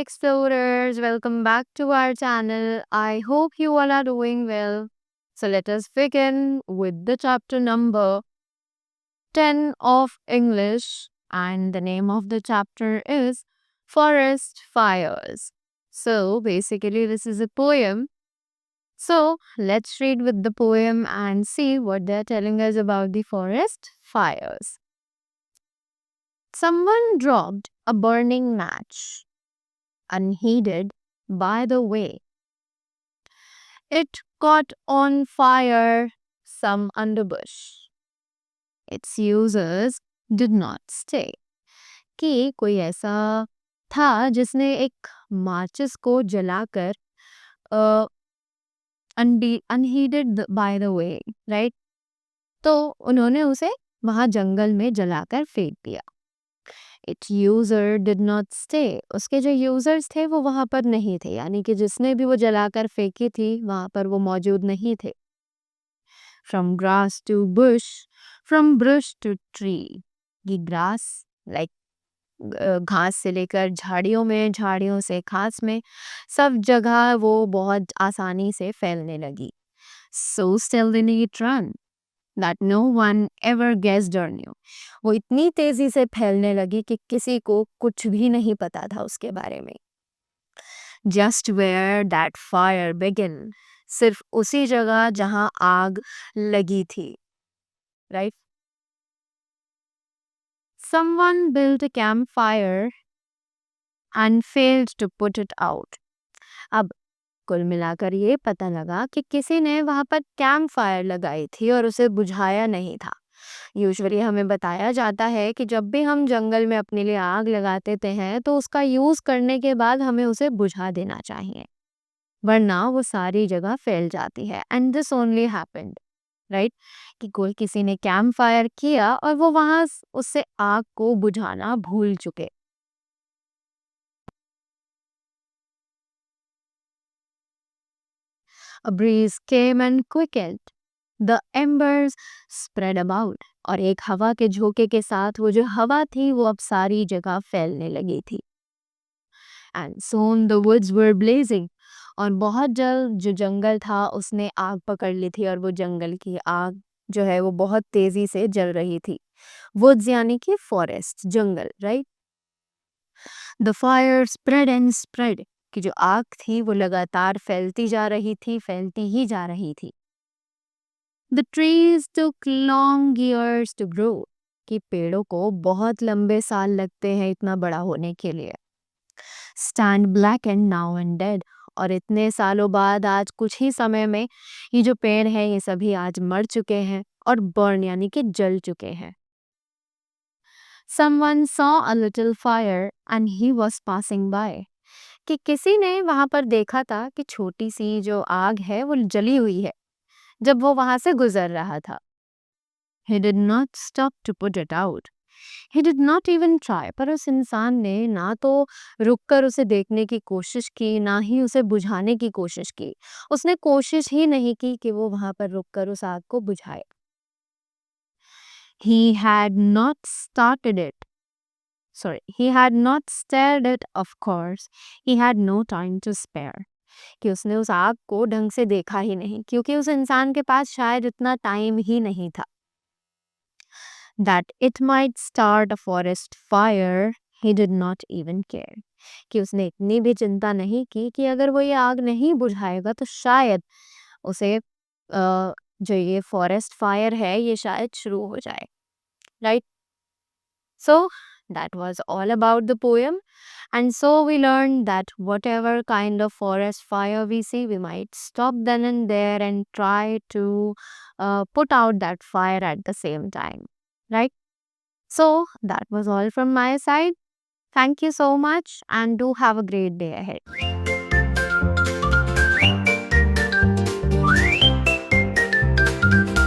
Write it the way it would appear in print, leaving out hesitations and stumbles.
explorers, welcome back to our channel. I hope you all are doing well. So, let us begin with the chapter number 10 of English, and the name of the chapter is Forest Fires. So, basically, this is a poem. So, let's read with the poem and see what they're telling us about the forest fires. Someone dropped a burning match, unheeded by the way. It caught on fire some underbush. Its users did not stay. कि कोई ऐसा था जिसने एक माचिस को जलाकर अनहीडेड by the way, right? तो उन्होंने उसे वहां जंगल में जलाकर फेंक दिया. It user did not stay. उसके जो यूजर्स थे वो वहां पर नहीं थे, यानी कि जिसने भी वो जलाकर फेंकी थी वहां पर वो मौजूद नहीं थे. From grass to bush, from brush to tree. ये ग्रास लाइक घास से लेकर झाड़ियों में, झाड़ियों से घास में, सब जगह वो बहुत आसानी से फैलने लगी. So stealthily it run that no one ever guessed or knew. वो इतनी तेजी से फैलने लगी कि किसी को कुछ भी नहीं पता था उसके बारे में. Just where that fire began. सिर्फ उसी जगह जहां आग लगी थी. Right? Someone built a campfire and failed to put it out. अब कुल मिलाकर ये पता लगा कि किसी ने वहां पर कैंप फायर लगाई थी और उसे बुझाया नहीं था. यूजुअली हमें बताया जाता है कि जब भी हम जंगल में अपने लिए आग लगाते हैं तो उसका यूज करने के बाद हमें उसे बुझा देना चाहिए, वरना वो सारी जगह फैल जाती है. And this only happened, right? कि कोई किसी ने कैंप फायर किया और वो वहां उससे आग को बुझाना भूल चुके. A breeze came and quickened. The embers spread about. और एक हवा के झोंके के साथ वो जो हवा थी वो अब सारी जगह फैलने लगी थी. And soon the woods were blazing. और बहुत जल्द जो जंगल था उसने आग पकड़ ली थी और वो जंगल की आग जो है वो बहुत तेजी से जल रही थी. वुड्स यानी कि forest, jungle, right? The fire spread and spread. कि जो आग थी वो लगातार फैलती जा रही थी, फैलती ही जा रही थी. The trees took long years to grow. कि पेड़ों को बहुत लंबे साल लगते हैं इतना बड़ा होने के लिए. Stand black and now and dead. और इतने सालों बाद आज कुछ ही समय में ये जो पेड़ हैं ये सभी आज मर चुके हैं और बर्न यानी कि जल चुके हैं. Someone saw a little fire and he was passing by. कि किसी ने वहां पर देखा था कि छोटी सी जो आग है वो जली हुई है जब वो वहां से गुजर रहा था. He did not stop to put it out. He did not even try. पर उस इंसान ने ना तो रुककर उसे देखने की कोशिश की, ना ही उसे बुझाने की कोशिश की. उसने कोशिश ही नहीं की कि वो वहां पर रुककर उस आग को बुझाए. He had not started it. He had not stared it, of course. He had no time to spare. कि उसने उस आग को ढंग से देखा ही नहीं क्योंकि उस इंसान के पास शायद इतना टाइम ही नहीं था. That it might start a forest fire, he did not even care. कि उसने इतनी भी चिंता नहीं की कि अगर वो ये आग नहीं बुझाएगा तो शायद उसे जो ये फॉरेस्ट फायर है ये शायद शुरू हो जाए, right? So that was all about the poem. And so we learned that whatever kind of forest fire we see, we might stop then and there and try to put out that fire at the same time, right? So that was all from my side. Thank you so much and do have a great day ahead.